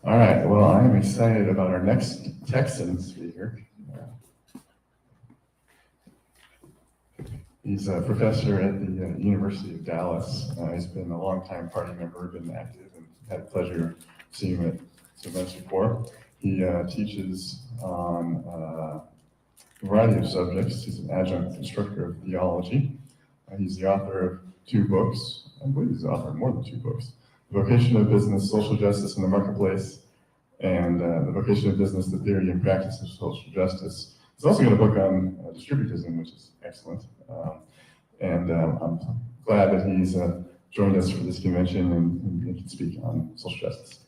All right, well, I am excited about our next Texan speaker. He's a professor at the University of Dallas. He's been a longtime party member, been active, and had the pleasure of seeing him at some events before. He teaches on a variety of subjects. He's an adjunct instructor of theology. He's the author of 2 books. I believe he's the author of more than 2 books. The Vocation of Business, Social Justice in the Marketplace, and The Vocation of Business, The Theory and Practice of Social Justice. He's also got a book on distributism, which is excellent. I'm glad that he's joined us for this convention and can speak on social justice.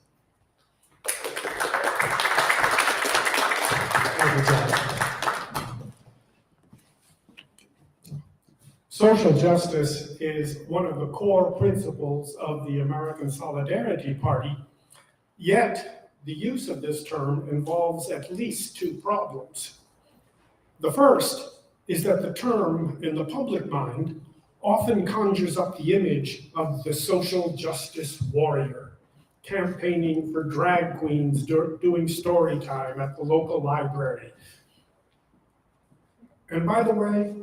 Social justice is one of the core principles of the American Solidarity Party, yet the use of this term involves at least 2 problems. The first is that the term in the public mind often conjures up the image of the social justice warrior, campaigning for drag queens doing story time at the local library. And by the way,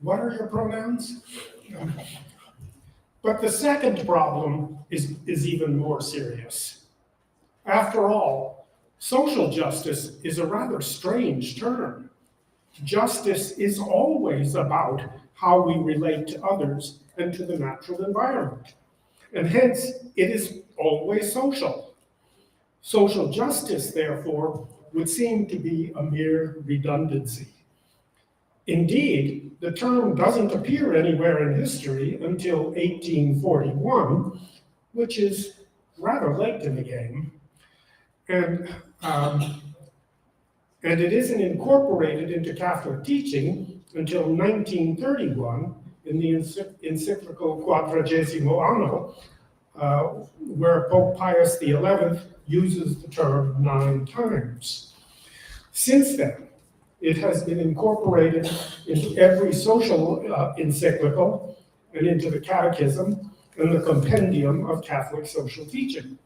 what are your pronouns? But the second problem is even more serious. After all, social justice is a rather strange term. Justice is always about how we relate to others and to the natural environment. And hence, it is always social. Social justice, therefore, would seem to be a mere redundancy. Indeed, the term doesn't appear anywhere in history until 1841, which is rather late in the game. And it isn't incorporated into Catholic teaching until 1931 in the encyclical Quadragesimo Anno, where Pope Pius XI uses the term 9 times. Since then, it has been incorporated into every social encyclical and into the Catechism and the Compendium of Catholic social teaching.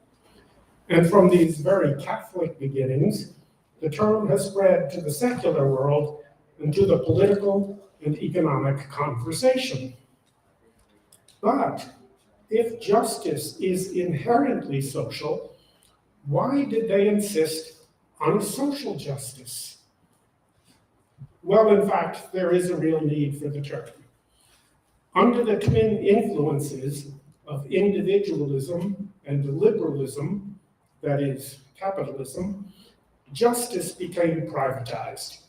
And from these very Catholic beginnings, the term has spread to the secular world and to the political and economic conversation. But if justice is inherently social, why did they insist on social justice? Well, in fact, there is a real need for the term. Under the twin influences of individualism and liberalism, that is, capitalism, justice became privatized.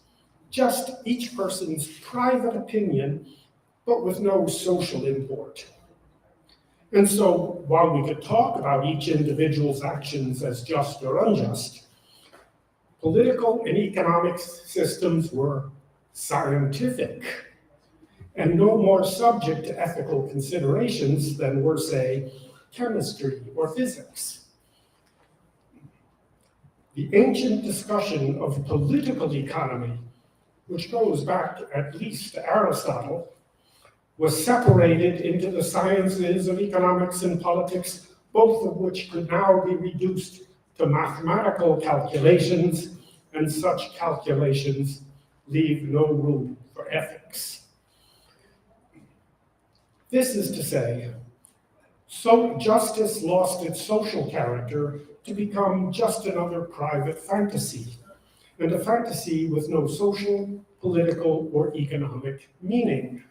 Just each person's private opinion, but with no social import. And so, while we could talk about each individual's actions as just or unjust, political and economic systems were scientific and no more subject to ethical considerations than were, say, chemistry or physics. The ancient discussion of political economy, which goes back at least to Aristotle, was separated into the sciences of economics and politics, both of which could now be reduced to mathematical calculations, and such calculations leave no room for ethics. This is to say, so justice lost its social character to become just another private fantasy, and a fantasy with no social, political, or economic meaning.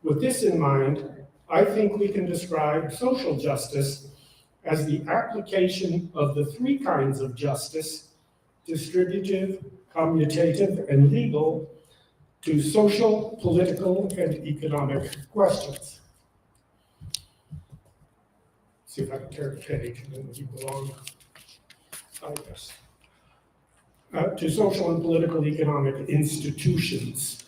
With this in mind, I think we can describe social justice as the application of the 3 kinds of justice, distributive, commutative, and legal, to social, political, and economic questions. See if I can turn the page and then keep along like this. To social and political economic institutions.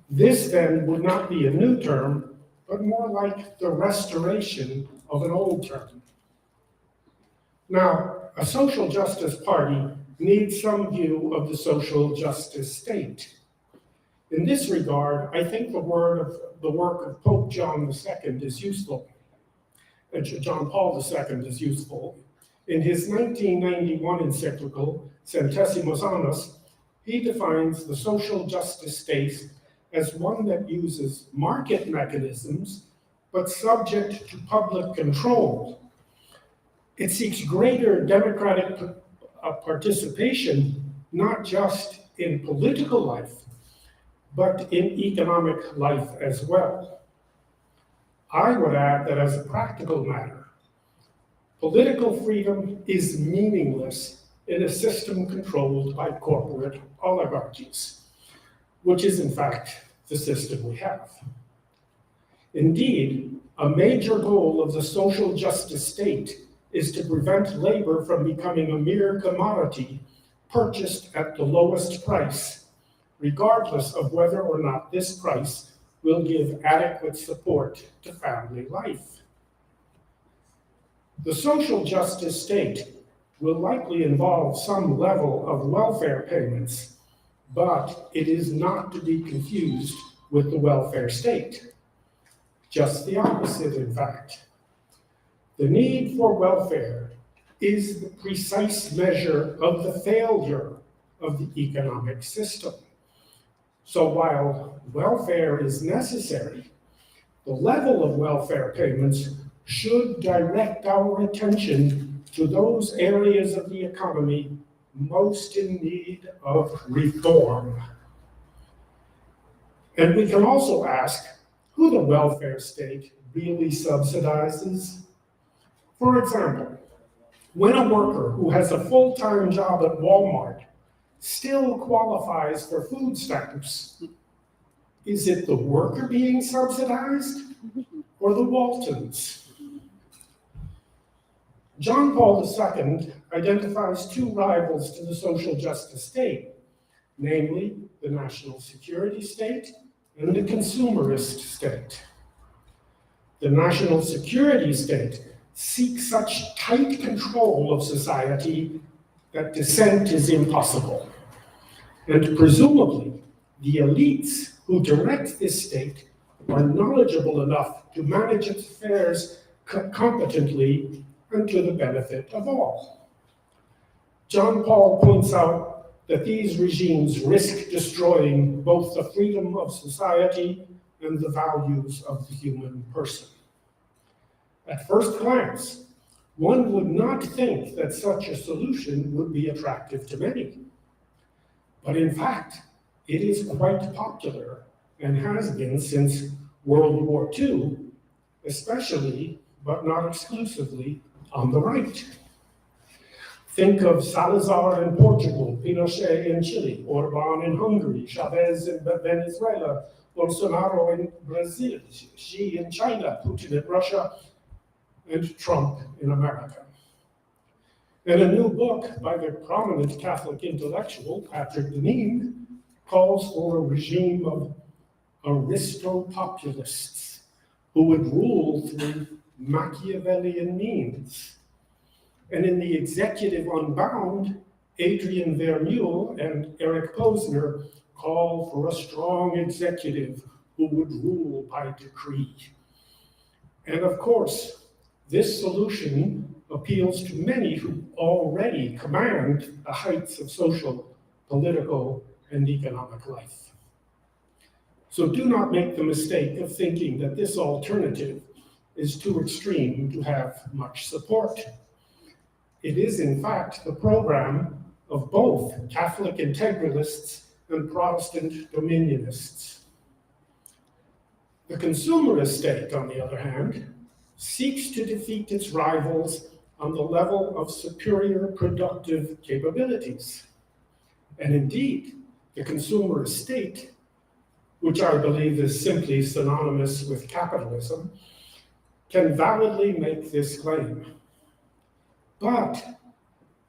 This then would not be a new term, but more like the restoration of an old term. Now, a social justice party needs some view of the social justice state. In this regard, I think the work of Pope John II is useful. John Paul II is useful. In his 1991 encyclical, Centesimus Annus, he defines the social justice state as one that uses market mechanisms, but subject to public control. It seeks greater democratic participation, not just in political life, but in economic life as well. I would add that as a practical matter, political freedom is meaningless in a system controlled by corporate oligarchies, which is in fact the system we have. Indeed, a major goal of the social justice state is to prevent labor from becoming a mere commodity purchased at the lowest price, regardless of whether or not this price will give adequate support to family life. The social justice state will likely involve some level of welfare payments, but it is not to be confused with the welfare state. Just the opposite, in fact. The need for welfare is the precise measure of the failure of the economic system. So while welfare is necessary, the level of welfare payments should direct our attention to those areas of the economy most in need of reform. And we can also ask who the welfare state really subsidizes. For example, when a worker who has a full-time job at Walmart still qualifies for food stamps, is it the worker being subsidized or the Waltons? John Paul II identifies two rivals to the social justice state, namely the national security state and the consumerist state. The national security state seeks such tight control of society that dissent is impossible. And presumably, the elites who direct this state are knowledgeable enough to manage its affairs competently and to the benefit of all. John Paul points out that these regimes risk destroying both the freedom of society and the values of the human person. At first glance, one would not think that such a solution would be attractive to many. But in fact, it is quite popular and has been since World War II, especially, but not exclusively, on the right. Think of Salazar in Portugal, Pinochet in Chile, Orbán in Hungary, Chavez in Venezuela, Bolsonaro in Brazil, Xi in China, Putin in Russia, and Trump in America. And a new book by the prominent Catholic intellectual, Patrick Deneen, calls for a regime of aristopopulists who would rule through Machiavellian means. And in the Executive Unbound, Adrian Vermeule and Eric Posner call for a strong executive who would rule by decree. And of course, this solution appeals to many who already command the heights of social, political, and economic life. So do not make the mistake of thinking that this alternative is too extreme to have much support. It is, in fact, the program of both Catholic integralists and Protestant dominionists. The consumerist state, on the other hand, seeks to defeat its rivals on the level of superior productive capabilities. And indeed, the consumerist state, which I believe is simply synonymous with capitalism, can validly make this claim. But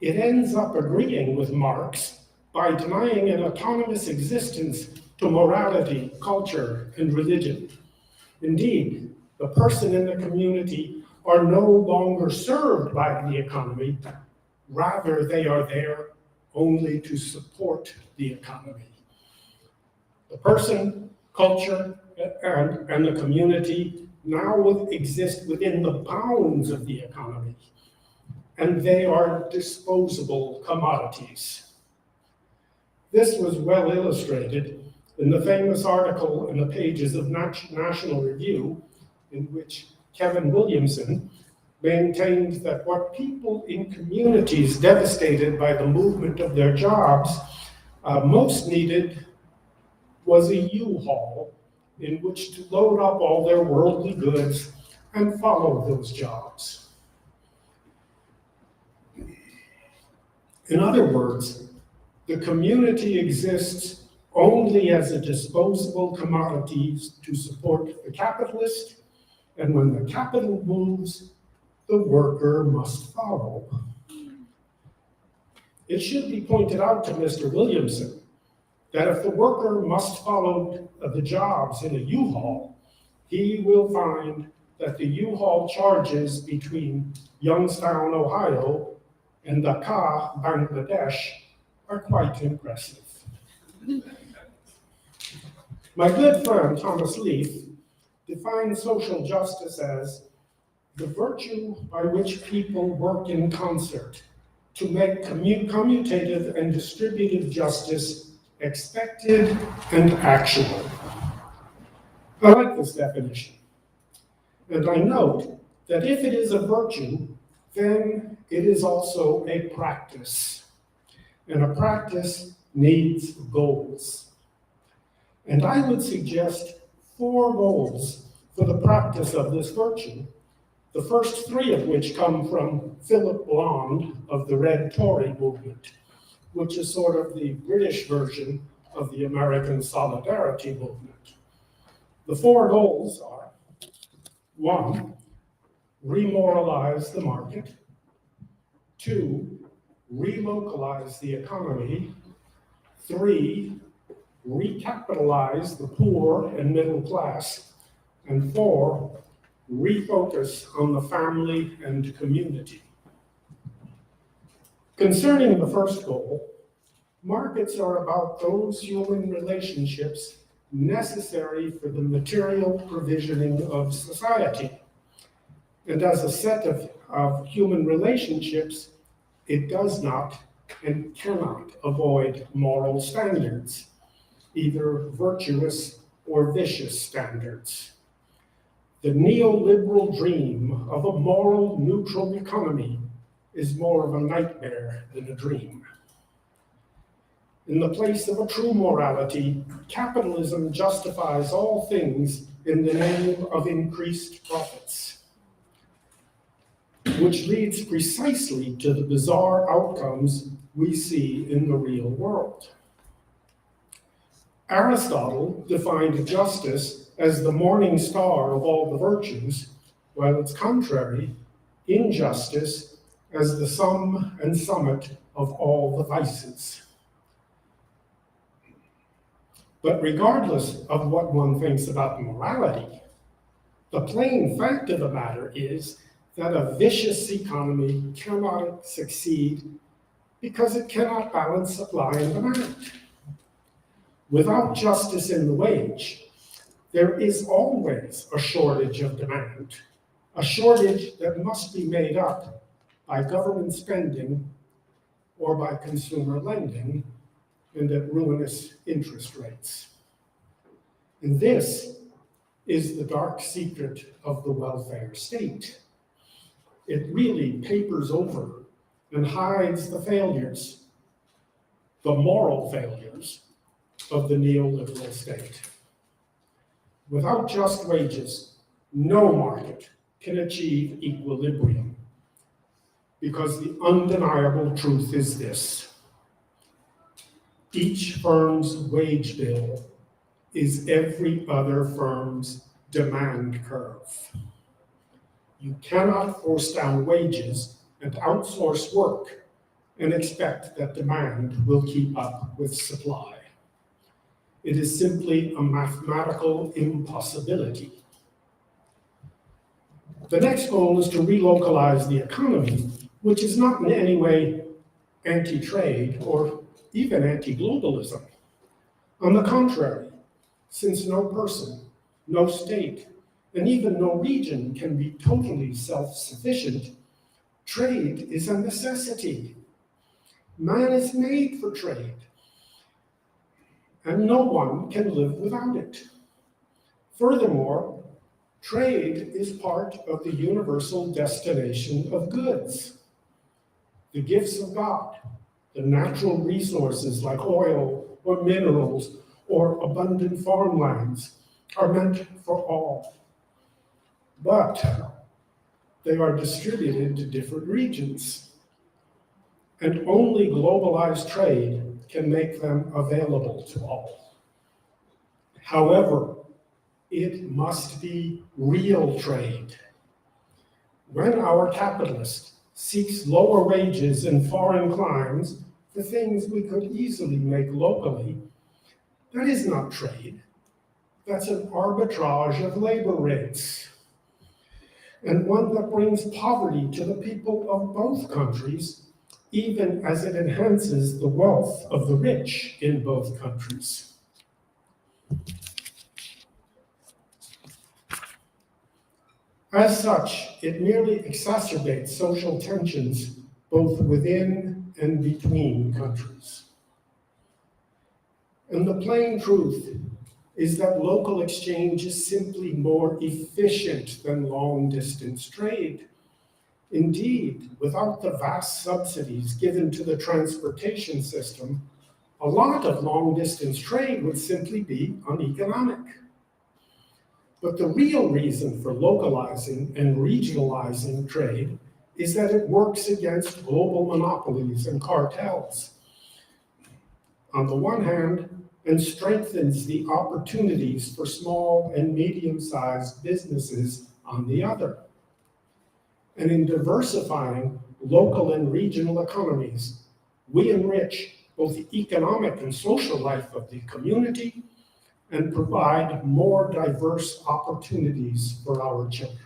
it ends up agreeing with Marx by denying an autonomous existence to morality, culture, and religion. Indeed, the person in the community are no longer served by the economy, rather they are there only to support the economy. The person, culture, and the community now exist within the bounds of the economy, and they are disposable commodities. This was well illustrated in the famous article in the pages of National Review, in which Kevin Williamson maintained that what people in communities devastated by the movement of their jobs most needed was a U-Haul in which to load up all their worldly goods and follow those jobs. In other words, the community exists only as a disposable commodity to support the capitalist, and when the capital moves, the worker must follow. It should be pointed out to Mr. Williamson that if the worker must follow the jobs in a U-Haul, he will find that the U-Haul charges between Youngstown, Ohio, and Dhaka, Bangladesh, are quite impressive. My good friend Thomas Leaf defines social justice as the virtue by which people work in concert to make commutative and distributive justice expected and actual. I like this definition. And I note that if it is a virtue, then it is also a practice. And a practice needs goals. And I would suggest 4 goals for the practice of this virtue, the first 3 of which come from Philip Blond of the Red Tory movement, which is sort of the British version of the American Solidarity movement. The 4 goals are: 1, remoralize the market; 2, relocalize the economy; 3, recapitalize the poor and middle class; and 4, refocus on the family and community. Concerning the first goal, markets are about those human relationships necessary for the material provisioning of society. And as a set of human relationships, it does not and cannot avoid moral standards, either virtuous or vicious standards. The neoliberal dream of a moral neutral economy is more of a nightmare than a dream. In the place of a true morality, capitalism justifies all things in the name of increased profits, which leads precisely to the bizarre outcomes we see in the real world. Aristotle defined justice as the morning star of all the virtues, while its contrary, injustice, as the sum and summit of all the vices. But regardless of what one thinks about morality, the plain fact of the matter is that a vicious economy cannot succeed because it cannot balance supply and demand. Without justice in the wage, there is always a shortage of demand, a shortage that must be made up by government spending or by consumer lending, and at ruinous interest rates. And this is the dark secret of the welfare state. It really papers over and hides the failures, the moral failures of the neoliberal state. Without just wages, no market can achieve equilibrium, because the undeniable truth is this: each firm's wage bill is every other firm's demand curve. You cannot force down wages and outsource work and expect that demand will keep up with supply. It is simply a mathematical impossibility. The next goal is to relocalize the economy, which is not in any way anti-trade or even anti-globalism. On the contrary, since no person, no state, and even no region can be totally self-sufficient, trade is a necessity. Man is made for trade, and no one can live without it. Furthermore, trade is part of the universal destination of goods. The gifts of God, the natural resources like oil or minerals or abundant farmlands are meant for all. But they are distributed to different regions, and only globalized trade can make them available to all. However, it must be real trade. When our capitalist seeks lower wages in foreign climes for things we could easily make locally, that is not trade. That's an arbitrage of labor rates, and one that brings poverty to the people of both countries, even as it enhances the wealth of the rich in both countries. As such, it merely exacerbates social tensions both within and between countries. And the plain truth is that local exchange is simply more efficient than long-distance trade. Indeed, without the vast subsidies given to the transportation system, a lot of long-distance trade would simply be uneconomic. But the real reason for localizing and regionalizing trade is that it works against global monopolies and cartels, on the one hand, and strengthens the opportunities for small and medium-sized businesses on the other. And in diversifying local and regional economies, we enrich both the economic and social life of the community and provide more diverse opportunities for our children.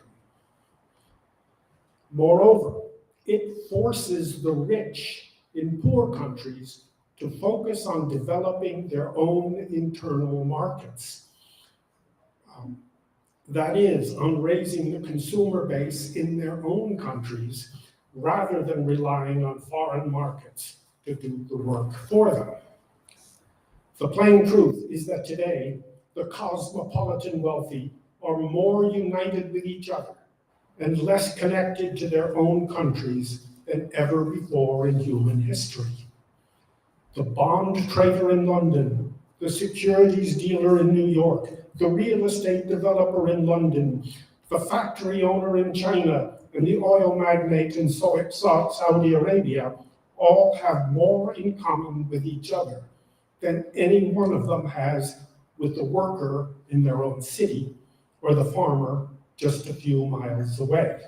Moreover, it forces the rich in poor countries to focus on developing their own internal markets. That is, on raising the consumer base in their own countries rather than relying on foreign markets to do the work for them. The plain truth is that today, the cosmopolitan wealthy are more united with each other and less connected to their own countries than ever before in human history. The bond trader in London, the securities dealer in New York, the real estate developer in London, the factory owner in China, and the oil magnate in Saudi Arabia all have more in common with each other than any one of them has with the worker in their own city or the farmer just a few miles away.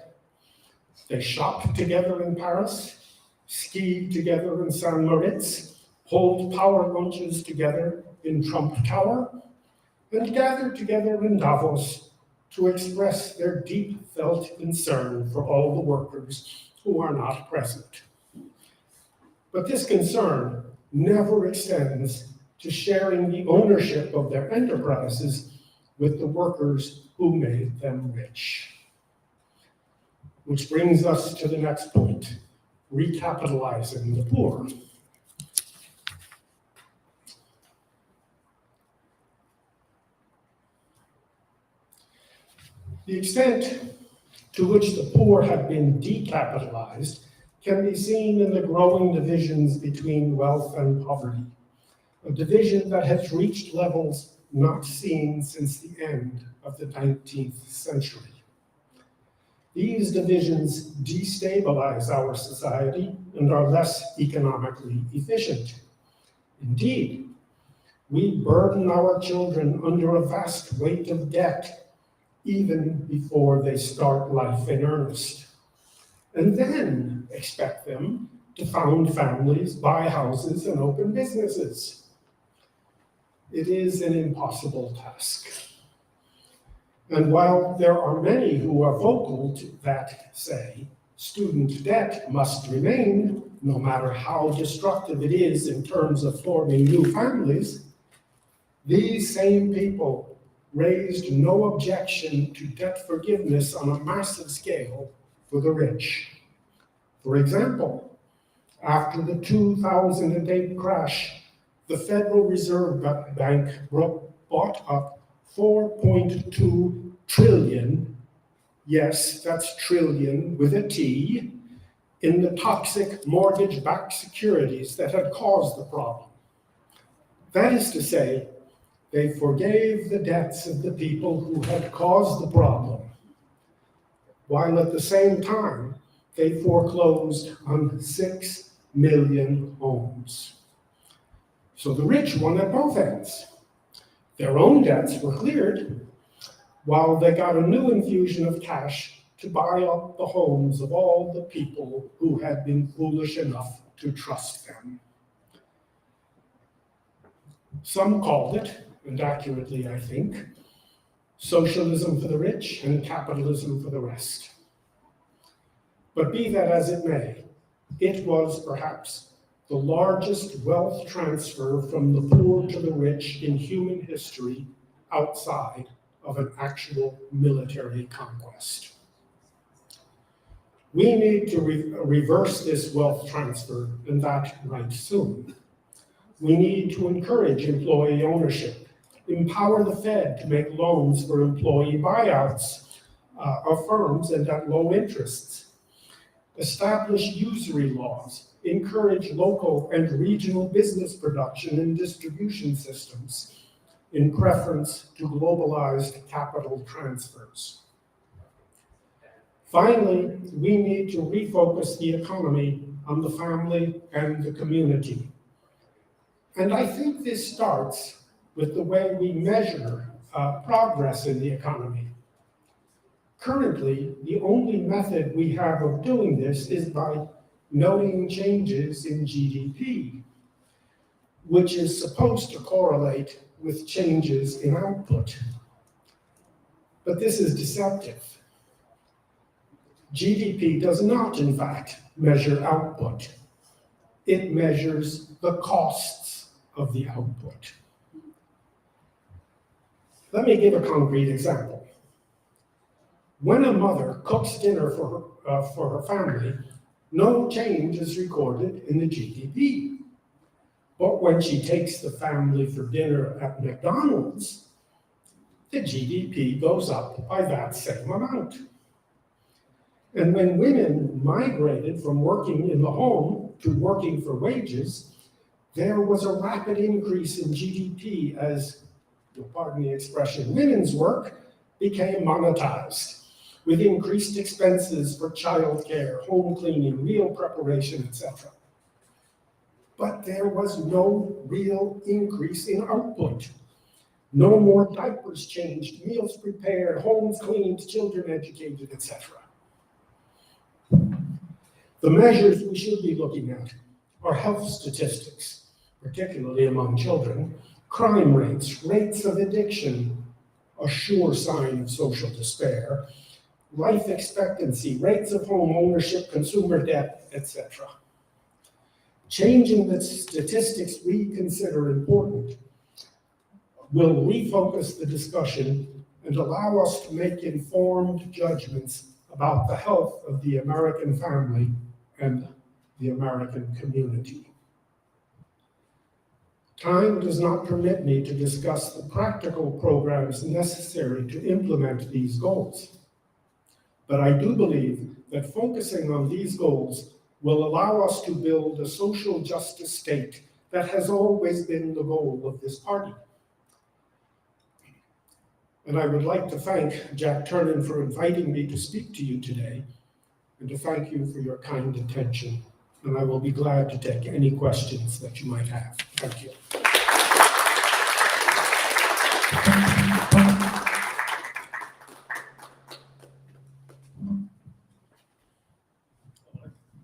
They shopped together in Paris, skied together in St. Moritz, hold power lunches together in Trump Tower, and gathered together in Davos to express their deep-felt concern for all the workers who are not present. But this concern never extends to sharing the ownership of their enterprises with the workers who made them rich. Which brings us to the next point, recapitalizing the poor. The extent to which the poor have been decapitalized can be seen in the growing divisions between wealth and poverty, a division that has reached levels not seen since the end of the 19th century. These divisions destabilize our society and are less economically efficient. Indeed, we burden our children under a vast weight of debt even before they start life in earnest, and then expect them to found families, buy houses, and open businesses. It is an impossible task. And while there are many who are vocal that say student debt must remain, no matter how destructive it is in terms of forming new families, these same people raised no objection to debt forgiveness on a massive scale for the rich. For example, after the 2008 crash, the Federal Reserve Bank bought up 4.2 trillion, yes, that's trillion with a T, in the toxic mortgage-backed securities that had caused the problem. That is to say, they forgave the debts of the people who had caused the problem, while at the same time, they foreclosed on 6 million homes. So the rich won at both ends. Their own debts were cleared, while they got a new infusion of cash to buy up the homes of all the people who had been foolish enough to trust them. Some called it, and accurately I think, socialism for the rich and capitalism for the rest. But be that as it may, it was perhaps the largest wealth transfer from the poor to the rich in human history outside of an actual military conquest. We need to reverse this wealth transfer, and that right soon. We need to encourage employee ownership, empower the Fed to make loans for employee buyouts of firms and at low interests, establish usury laws, encourage local and regional business production and distribution systems in preference to globalized capital transfers. Finally, we need to refocus the economy on the family and the community. And I think this starts with the way we measure progress in the economy. Currently, the only method we have of doing this is by noting changes in GDP, which is supposed to correlate with changes in output. But this is deceptive. GDP does not, in fact, measure output. It measures the costs of the output. Let me give a concrete example. When a mother cooks dinner for her family, no change is recorded in the GDP. But when she takes the family for dinner at McDonald's, the GDP goes up by that same amount. And when women migrated from working in the home to working for wages, there was a rapid increase in GDP as, you'll pardon the expression, women's work became monetized, with increased expenses for childcare, home cleaning, meal preparation, etc. But there was no real increase in output. No more diapers changed, meals prepared, homes cleaned, children educated, etc. The measures we should be looking at are health statistics, particularly among children, crime rates, rates of addiction, a sure sign of social despair, life expectancy, rates of home ownership, consumer debt, etc. Changing the statistics we consider important will refocus the discussion and allow us to make informed judgments about the health of the American family and the American community. Time does not permit me to discuss the practical programs necessary to implement these goals. But I do believe that focusing on these goals will allow us to build a social justice state that has always been the goal of this party. And I would like to thank Jack Turnan for inviting me to speak to you today, and to thank you for your kind attention. And I will be glad to take any questions that you might have. Thank you.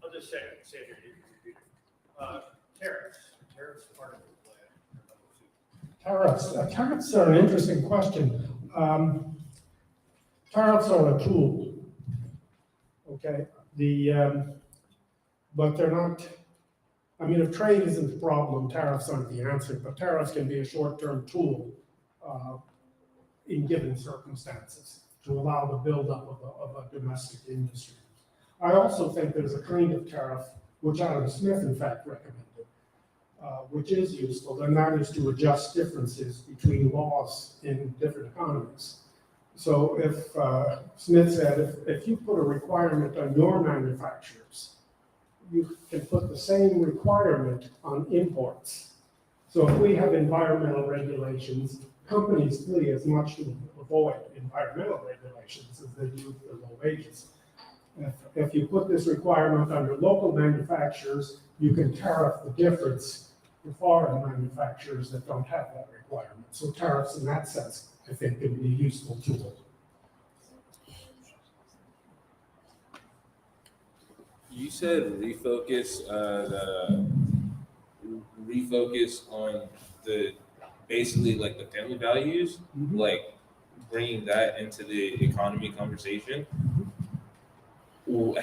I'll just say it. Tariffs. Tariffs part of the plan. Tariffs are an interesting question. Tariffs are a tool, okay? But they're not, I mean, if trade isn't the problem, tariffs aren't the answer, but tariffs can be a short-term tool in given circumstances to allow the buildup of a domestic industry. I also think there's a kind of tariff, which Adam Smith in fact recommended, which is useful, and that is to adjust differences between laws in different economies. So if Smith said, if you put a requirement on your manufacturers, you can put the same requirement on imports. So if we have environmental regulations, companies flee as much to avoid environmental regulations as they do for low wages. If you put this requirement on your local manufacturers, you can tariff the difference for foreign manufacturers that don't have that requirement. So tariffs in that sense, I think, can be a useful tool. You said refocus on the basically like the family values, like bringing that into the economy conversation.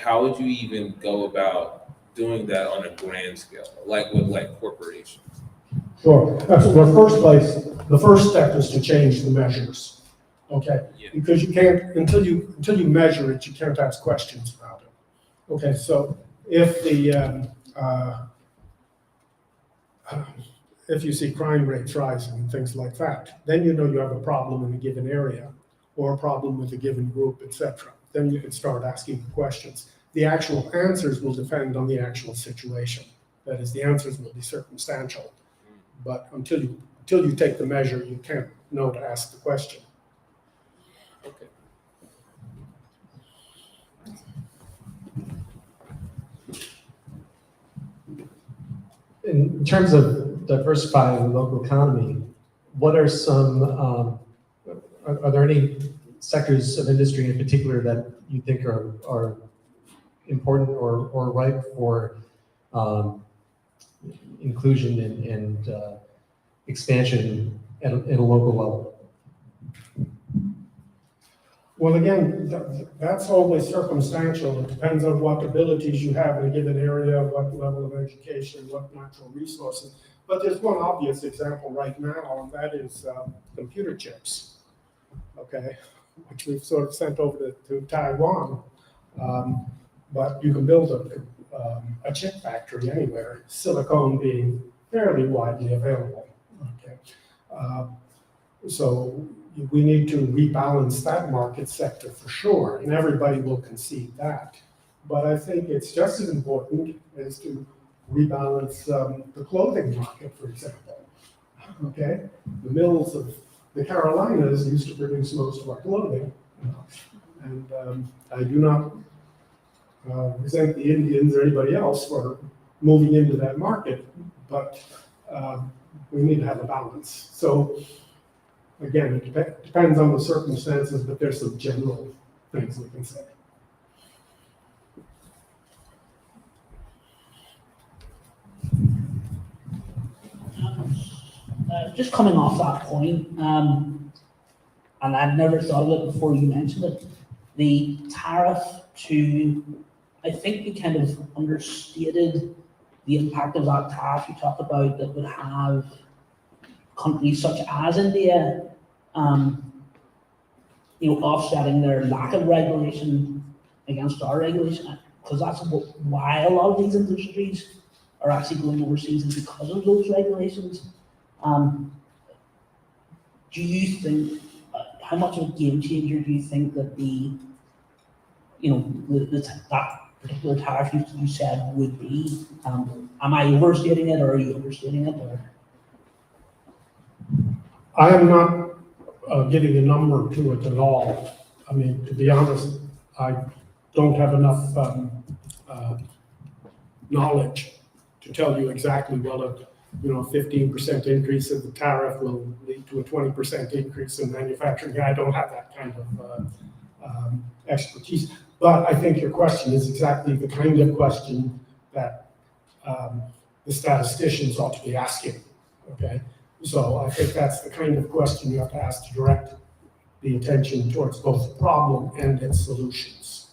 How would you even go about doing that on a grand scale, like with like corporations? Sure. The first step is to change the measures. Okay. Yeah. Because you can't until you measure it, you can't ask questions about it. Okay. So if if you see crime rates rising and things like that, then you know you have a problem in a given area or a problem with a given group, etc. Then you can start asking questions. The actual answers will depend on the actual situation. That is, the answers will be circumstantial. But until you take the measure, you can't know to ask the question. Okay. In terms of diversifying the local economy, what are some, are there any sectors of industry in particular that you think are important or ripe for inclusion and expansion at a local level? Well, again, that's always circumstantial. It depends on what abilities you have in a given area, what level of education, what natural resources. But there's one obvious example right now, and that is computer chips, okay, which we've sort of sent over to Taiwan. But you can build a chip factory anywhere, silicone being fairly widely available. Okay, so we need to rebalance that market sector for sure, and everybody will concede that. But I think it's just as important as to rebalance the clothing market, for example. Okay, the mills of the Carolinas used to produce most of our clothing, and I do not resent the Indians or anybody else for moving into that market, but we need to have a balance. So again, it depends on the circumstances, but there's some general things we can say. Just coming off that point, and I'd never thought of it before you mentioned it, the tariff I think you kind of understated the impact of that tariff you talked about that would have countries such as India, offsetting their lack of regulation against our regulation, because that's why a lot of these industries are actually going overseas, and because of those regulations. Do you think, how much of a game changer do you think that that particular tariff you said would be? Am I overstating it, or are you understating it? Or? I am not giving a number to it at all. I mean, to be honest, I don't have enough knowledge to tell you exactly what a 15% increase in the tariff will lead to a 20% increase in manufacturing. I don't have that kind of expertise. But I think your question is exactly the kind of question that the statisticians ought to be asking. Okay, so I think that's the kind of question you have to ask to direct the attention towards both the problem and its solutions.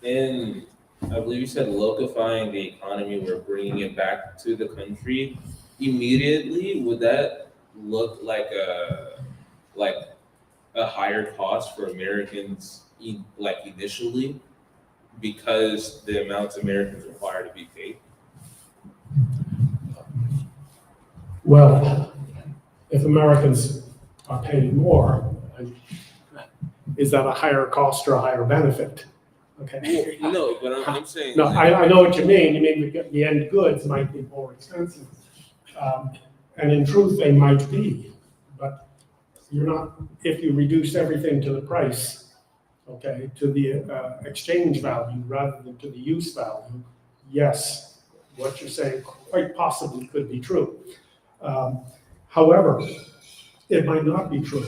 And I believe you said local-fying the economy, we're bringing it back to the country immediately. Would that look like a higher cost for Americans, like initially, because the amounts Americans require to be paid? Well, if Americans are paying more, is that a higher cost or a higher benefit? Okay. No, but I'm saying. No, I know what you mean. You mean the end goods might be more expensive. And in truth, they might be, but you're not, if you reduce everything to the price, okay, to the exchange value rather than to the use value, yes, what you're saying quite possibly could be true. However, it might not be true,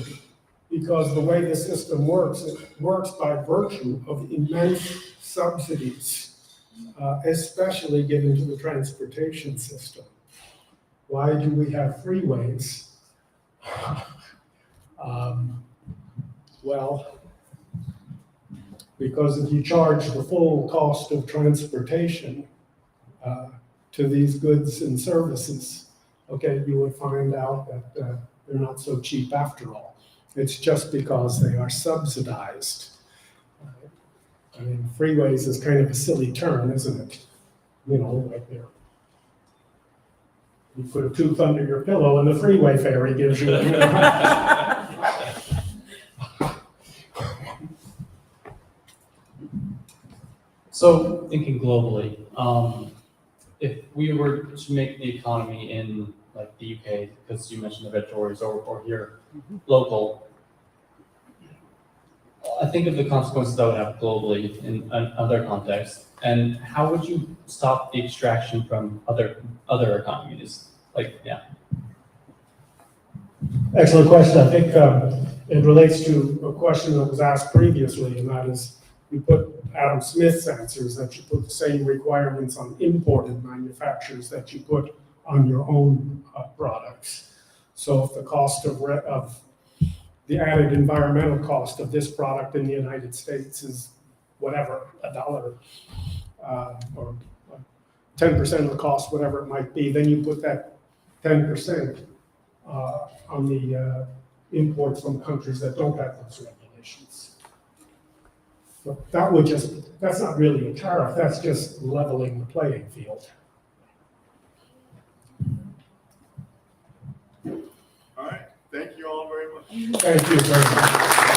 because the way the system works, it works by virtue of immense subsidies, especially given to the transportation system. Why do we have freeways? Well, because if you charge the full cost of transportation to these goods and services, okay, you would find out that they're not so cheap after all. It's just because they are subsidized. I mean, freeways is kind of a silly term, isn't it? You know, like there. You put a tooth under your pillow and the freeway fairy gives you. So thinking globally, if we were to make the economy in like the UK, because you mentioned the Victorias, or here local, I think of the consequences that would have globally in other contexts, and how would you stop the extraction from other economies? Like, yeah. Excellent question. I think it relates to a question that was asked previously, and that is, you put Adam Smith's answers that you put the same requirements on imported manufacturers that you put on your own products. So if the cost of the added environmental cost of this product in the United States is whatever, $1, or 10% of the cost, whatever it might be, then you put that 10% on the imports from countries that don't have those regulations. So that's not really a tariff, that's just leveling the playing field. All right, thank you all very much. Thank you very much.